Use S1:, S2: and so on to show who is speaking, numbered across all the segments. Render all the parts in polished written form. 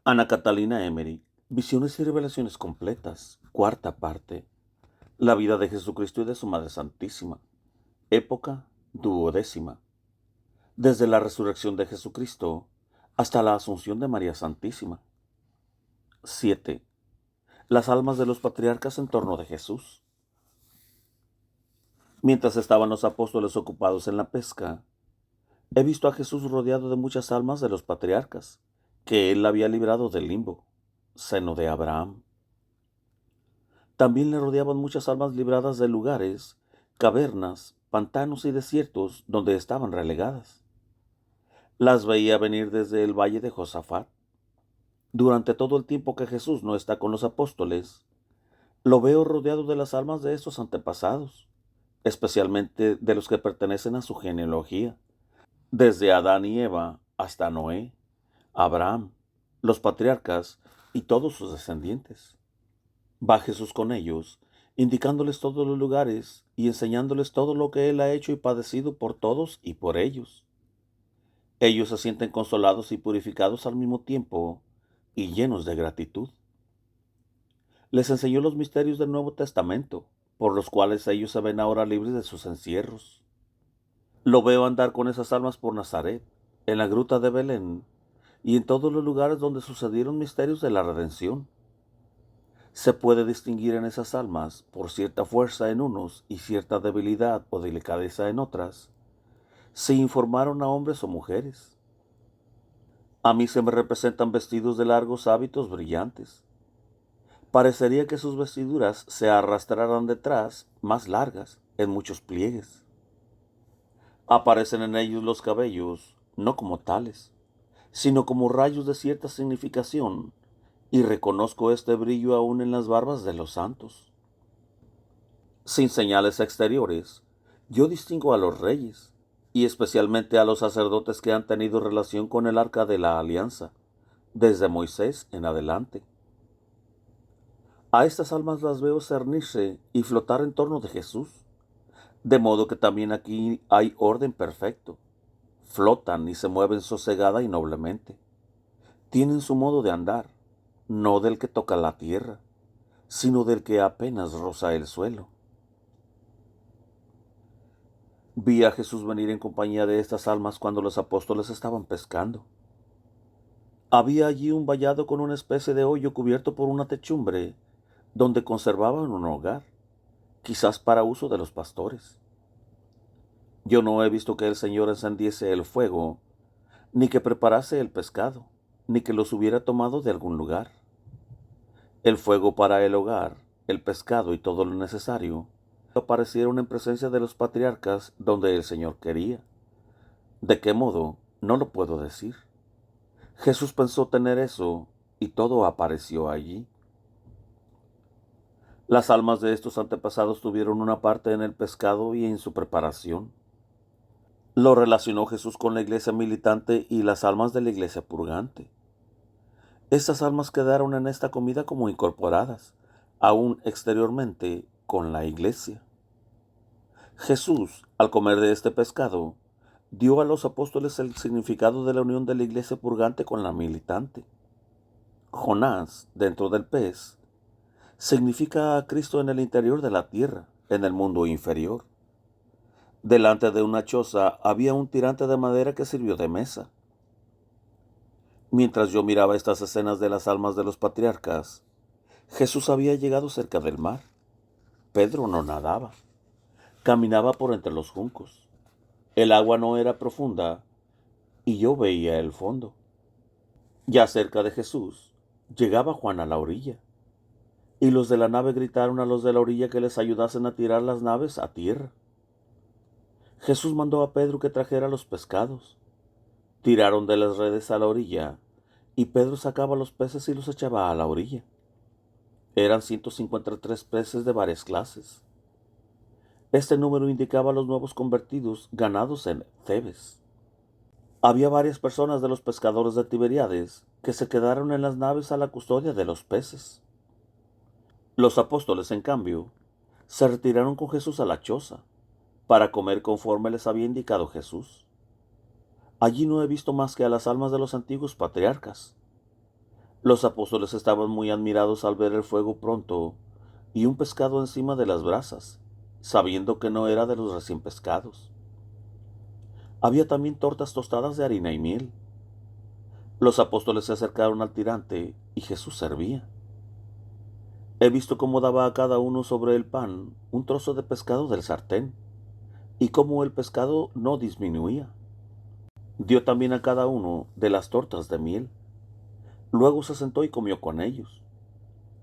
S1: Ana Catalina Emery, Visiones y Revelaciones Completas, cuarta parte. La vida de Jesucristo y de su Madre Santísima. Época duodécima. Desde la resurrección de Jesucristo hasta la asunción de María Santísima. 7. Las almas de los patriarcas en torno de Jesús. Mientras estaban los apóstoles ocupados en la pesca, he visto a Jesús rodeado de muchas almas de los patriarcas, que él había librado del limbo, seno de Abraham. También le rodeaban muchas almas libradas de lugares, cavernas, pantanos y desiertos donde estaban relegadas. Las veía venir desde el valle de Josafat. Durante todo el tiempo que Jesús no está con los apóstoles, lo veo rodeado de las almas de estos antepasados, especialmente de los que pertenecen a su genealogía, desde Adán y Eva hasta Noé, Abraham, los patriarcas y todos sus descendientes. Va Jesús con ellos, indicándoles todos los lugares y enseñándoles todo lo que Él ha hecho y padecido por todos y por ellos. Ellos se sienten consolados y purificados al mismo tiempo y llenos de gratitud. Les enseñó los misterios del Nuevo Testamento, por los cuales ellos se ven ahora libres de sus encierros. Lo veo andar con esas almas por Nazaret, en la gruta de Belén y en todos los lugares donde sucedieron misterios de la redención. Se puede distinguir en esas almas por cierta fuerza en unos y cierta debilidad o delicadeza en otras, si informaron a hombres o mujeres. A mí se me representan vestidos de largos hábitos brillantes. Parecería que sus vestiduras se arrastraran detrás, más largas, en muchos pliegues. Aparecen en ellos los cabellos, no como tales, sino como rayos de cierta significación, y reconozco este brillo aún en las barbas de los santos. Sin señales exteriores, yo distingo a los reyes, y especialmente a los sacerdotes que han tenido relación con el arca de la alianza, desde Moisés en adelante. A estas almas las veo cernirse y flotar en torno de Jesús, de modo que también aquí hay orden perfecto. Flotan y se mueven sosegada y noblemente. Tienen su modo de andar, no del que toca la tierra, sino del que apenas roza el suelo. Vi a Jesús venir en compañía de estas almas cuando los apóstoles estaban pescando. Había allí un vallado con una especie de hoyo cubierto por una techumbre, donde conservaban un hogar, quizás para uso de los pastores. Yo no he visto que el Señor encendiese el fuego, ni que preparase el pescado, ni que los hubiera tomado de algún lugar. El fuego para el hogar, el pescado y todo lo necesario aparecieron en presencia de los patriarcas donde el Señor quería. ¿De qué modo? No lo puedo decir. Jesús pensó tener eso y todo apareció allí. Las almas de estos antepasados tuvieron una parte en el pescado y en su preparación. Lo relacionó Jesús con la iglesia militante y las almas de la iglesia purgante. Estas almas quedaron en esta comida como incorporadas, aún exteriormente, con la iglesia. Jesús, al comer de este pescado, dio a los apóstoles el significado de la unión de la iglesia purgante con la militante. Jonás, dentro del pez, significa a Cristo en el interior de la tierra, en el mundo inferior. Delante de una choza había un tirante de madera que sirvió de mesa. Mientras yo miraba estas escenas de las almas de los patriarcas, Jesús había llegado cerca del mar. Pedro no nadaba, caminaba por entre los juncos. El agua no era profunda y yo veía el fondo. Ya cerca de Jesús, llegaba Juan a la orilla, y los de la nave gritaron a los de la orilla que les ayudasen a tirar las naves a tierra. Jesús mandó a Pedro que trajera los pescados. Tiraron de las redes a la orilla, y Pedro sacaba los peces y los echaba a la orilla. Eran 153 peces de varias clases. Este número indicaba a los nuevos convertidos ganados en Thebes. Había varias personas de los pescadores de Tiberíades que se quedaron en las naves a la custodia de los peces. Los apóstoles, en cambio, se retiraron con Jesús a la choza para comer conforme les había indicado Jesús. Allí no he visto más que a las almas de los antiguos patriarcas. Los apóstoles estaban muy admirados al ver el fuego pronto y un pescado encima de las brasas, sabiendo que no era de los recién pescados. Había también tortas tostadas de harina y miel. Los apóstoles se acercaron al tirante y Jesús servía. He visto cómo daba a cada uno sobre el pan un trozo de pescado del sartén, y cómo el pescado no disminuía. Dio también a cada uno de las tortas de miel. Luego se sentó y comió con ellos.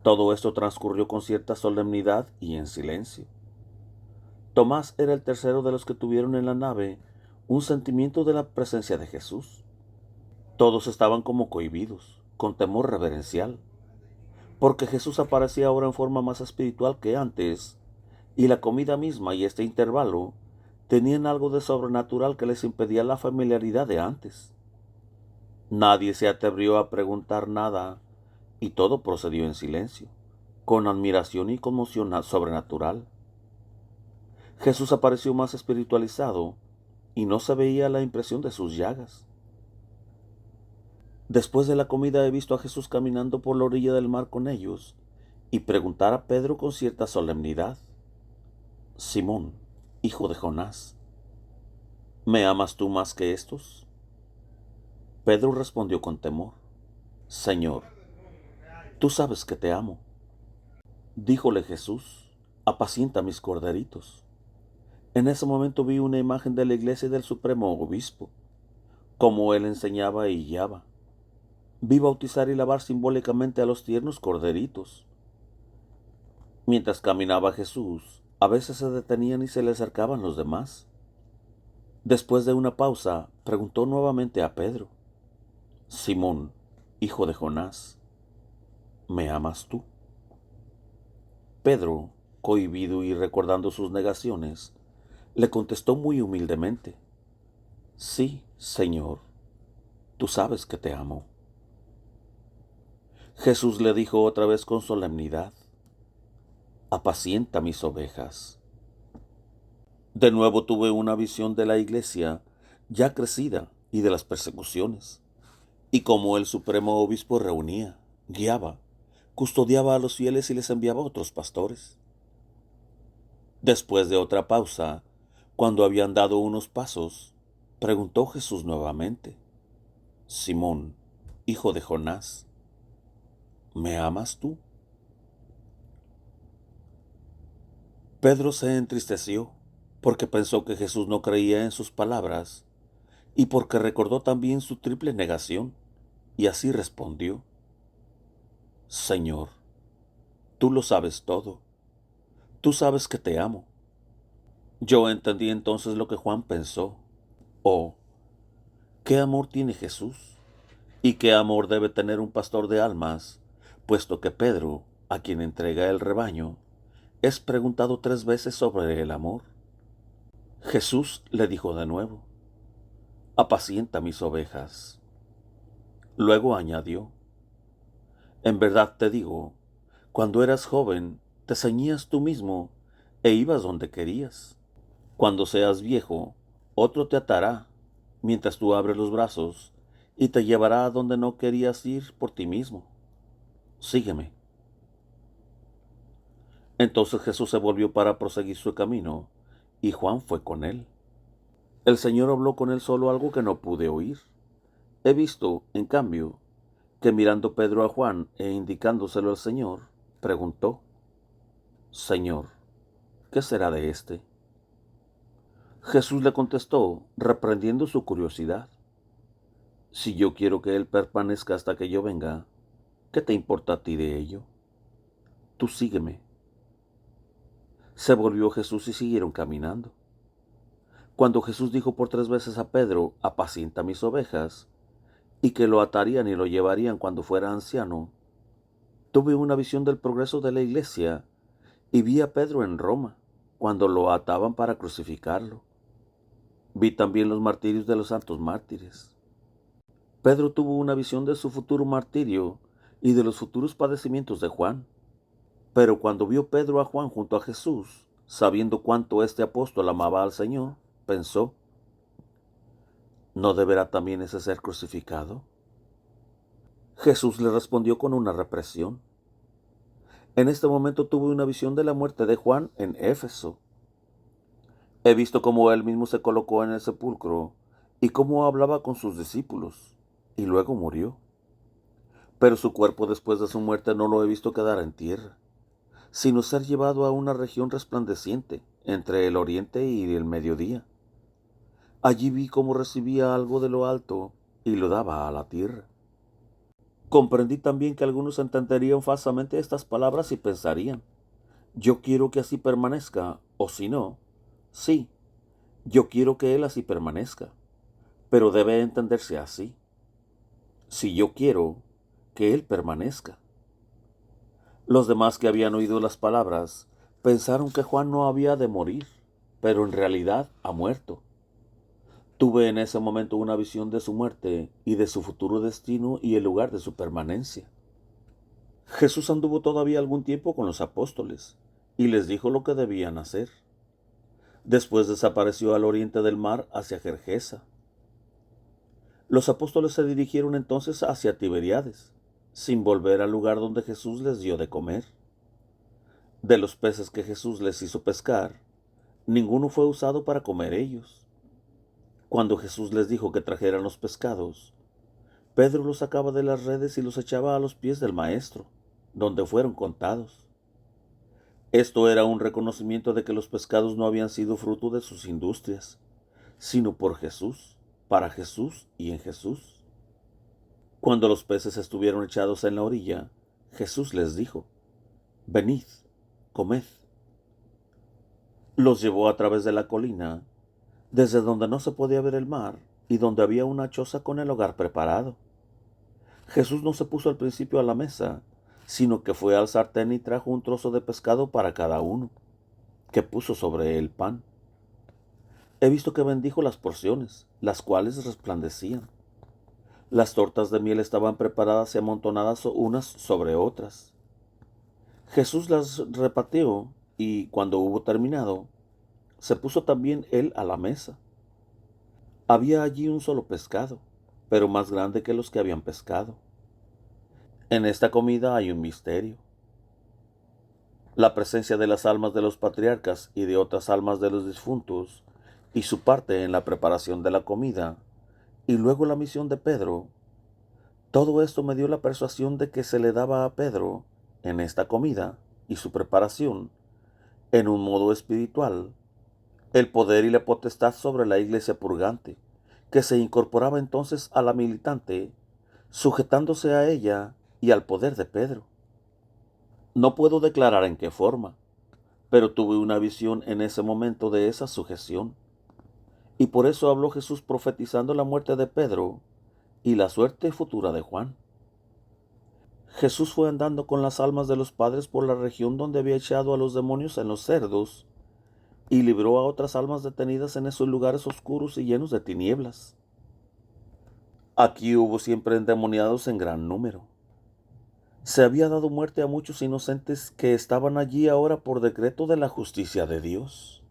S1: Todo esto transcurrió con cierta solemnidad y en silencio. Tomás era el tercero de los que tuvieron en la nave un sentimiento de la presencia de Jesús. Todos estaban como cohibidos, con temor reverencial, porque Jesús aparecía ahora en forma más espiritual que antes, y la comida misma y este intervalo tenían algo de sobrenatural que les impedía la familiaridad de antes. Nadie se atrevió a preguntar nada, y todo procedió en silencio, con admiración y conmoción sobrenatural. Jesús apareció más espiritualizado, y no se veía la impresión de sus llagas. Después de la comida he visto a Jesús caminando por la orilla del mar con ellos, y preguntar a Pedro con cierta solemnidad: Simón, hijo de Jonás, ¿me amas tú más que estos? Pedro respondió con temor: Señor, tú sabes que te amo. Díjole Jesús: apacienta mis corderitos. En ese momento vi una imagen de la iglesia y del supremo obispo, como él enseñaba y guiaba. Vi bautizar y lavar simbólicamente a los tiernos corderitos. Mientras caminaba Jesús, a veces se detenían y se le acercaban los demás. Después de una pausa, preguntó nuevamente a Pedro: Simón, hijo de Jonás, ¿me amas tú? Pedro, cohibido y recordando sus negaciones, le contestó muy humildemente: Sí, Señor, tú sabes que te amo. Jesús le dijo otra vez con solemnidad: apacienta mis ovejas. De nuevo tuve una visión de la iglesia ya crecida y de las persecuciones, y cómo el supremo obispo reunía, guiaba, custodiaba a los fieles y les enviaba otros pastores. Después de otra pausa, cuando habían dado unos pasos, preguntó Jesús nuevamente: Simón, hijo de Jonás, ¿me amas tú? Pedro se entristeció porque pensó que Jesús no creía en sus palabras y porque recordó también su triple negación, y así respondió: Señor, tú lo sabes todo, tú sabes que te amo. Yo entendí entonces lo que Juan pensó: oh, qué amor tiene Jesús y qué amor debe tener un pastor de almas, puesto que Pedro, a quien entrega el rebaño, es preguntado 3 veces sobre el amor. Jesús le dijo de nuevo: apacienta mis ovejas. Luego añadió: en verdad te digo, cuando eras joven, te ceñías tú mismo e ibas donde querías. Cuando seas viejo, otro te atará, mientras tú abres los brazos, y te llevará a donde no querías ir por ti mismo. Sígueme. Entonces Jesús se volvió para proseguir su camino, y Juan fue con él. El Señor habló con él solo algo que no pude oír. He visto, en cambio, que mirando Pedro a Juan e indicándoselo al Señor, preguntó: Señor, ¿qué será de éste? Jesús le contestó, reprendiendo su curiosidad: si yo quiero que él permanezca hasta que yo venga, ¿qué te importa a ti de ello? Tú sígueme. Se volvió Jesús y siguieron caminando. Cuando Jesús dijo por 3 veces a Pedro: apacienta mis ovejas, y que lo atarían y lo llevarían cuando fuera anciano, tuve una visión del progreso de la iglesia y vi a Pedro en Roma, cuando lo ataban para crucificarlo. Vi también los martirios de los santos mártires. Pedro tuvo una visión de su futuro martirio y de los futuros padecimientos de Juan. Pero cuando vio Pedro a Juan junto a Jesús, sabiendo cuánto este apóstol amaba al Señor, pensó: ¿no deberá también ese ser crucificado? Jesús le respondió con una represión. En este momento tuve una visión de la muerte de Juan en Éfeso. He visto cómo él mismo se colocó en el sepulcro y cómo hablaba con sus discípulos, y luego murió. Pero su cuerpo después de su muerte no lo he visto quedar en tierra, sino ser llevado a una región resplandeciente entre el oriente y el mediodía. Allí vi cómo recibía algo de lo alto y lo daba a la tierra. Comprendí también que algunos entenderían falsamente estas palabras y pensarían: yo quiero que así permanezca, o si no, sí, yo quiero que él así permanezca, pero debe entenderse así: si yo quiero que él permanezca. Los demás que habían oído las palabras pensaron que Juan no había de morir, pero en realidad ha muerto. Tuve en ese momento una visión de su muerte y de su futuro destino y el lugar de su permanencia. Jesús anduvo todavía algún tiempo con los apóstoles y les dijo lo que debían hacer. Después desapareció al oriente del mar hacia Gergesa. Los apóstoles se dirigieron entonces hacia Tiberíades, sin volver al lugar donde Jesús les dio de comer. De los peces que Jesús les hizo pescar, ninguno fue usado para comer ellos. Cuando Jesús les dijo que trajeran los pescados, Pedro los sacaba de las redes y los echaba a los pies del Maestro, donde fueron contados. Esto era un reconocimiento de que los pescados no habían sido fruto de sus industrias, sino por Jesús, para Jesús y en Jesús. Cuando los peces estuvieron echados en la orilla, Jesús les dijo: venid, comed. Los llevó a través de la colina, desde donde no se podía ver el mar y donde había una choza con el hogar preparado. Jesús no se puso al principio a la mesa, sino que fue al sartén y trajo un trozo de pescado para cada uno, que puso sobre el pan. He visto que bendijo las porciones, las cuales resplandecían. Las tortas de miel estaban preparadas y amontonadas unas sobre otras. Jesús las repartió y, cuando hubo terminado, se puso también él a la mesa. Había allí un solo pescado, pero más grande que los que habían pescado. En esta comida hay un misterio. La presencia de las almas de los patriarcas y de otras almas de los difuntos, y su parte en la preparación de la comida, y luego la misión de Pedro, todo esto me dio la persuasión de que se le daba a Pedro, en esta comida y su preparación, en un modo espiritual, el poder y la potestad sobre la iglesia purgante, que se incorporaba entonces a la militante, sujetándose a ella y al poder de Pedro. No puedo declarar en qué forma, pero tuve una visión en ese momento de esa sujeción. Y por eso habló Jesús profetizando la muerte de Pedro y la suerte futura de Juan. Jesús fue andando con las almas de los padres por la región donde había echado a los demonios en los cerdos y libró a otras almas detenidas en esos lugares oscuros y llenos de tinieblas. Aquí hubo siempre endemoniados en gran número. Se había dado muerte a muchos inocentes que estaban allí ahora por decreto de la justicia de Dios.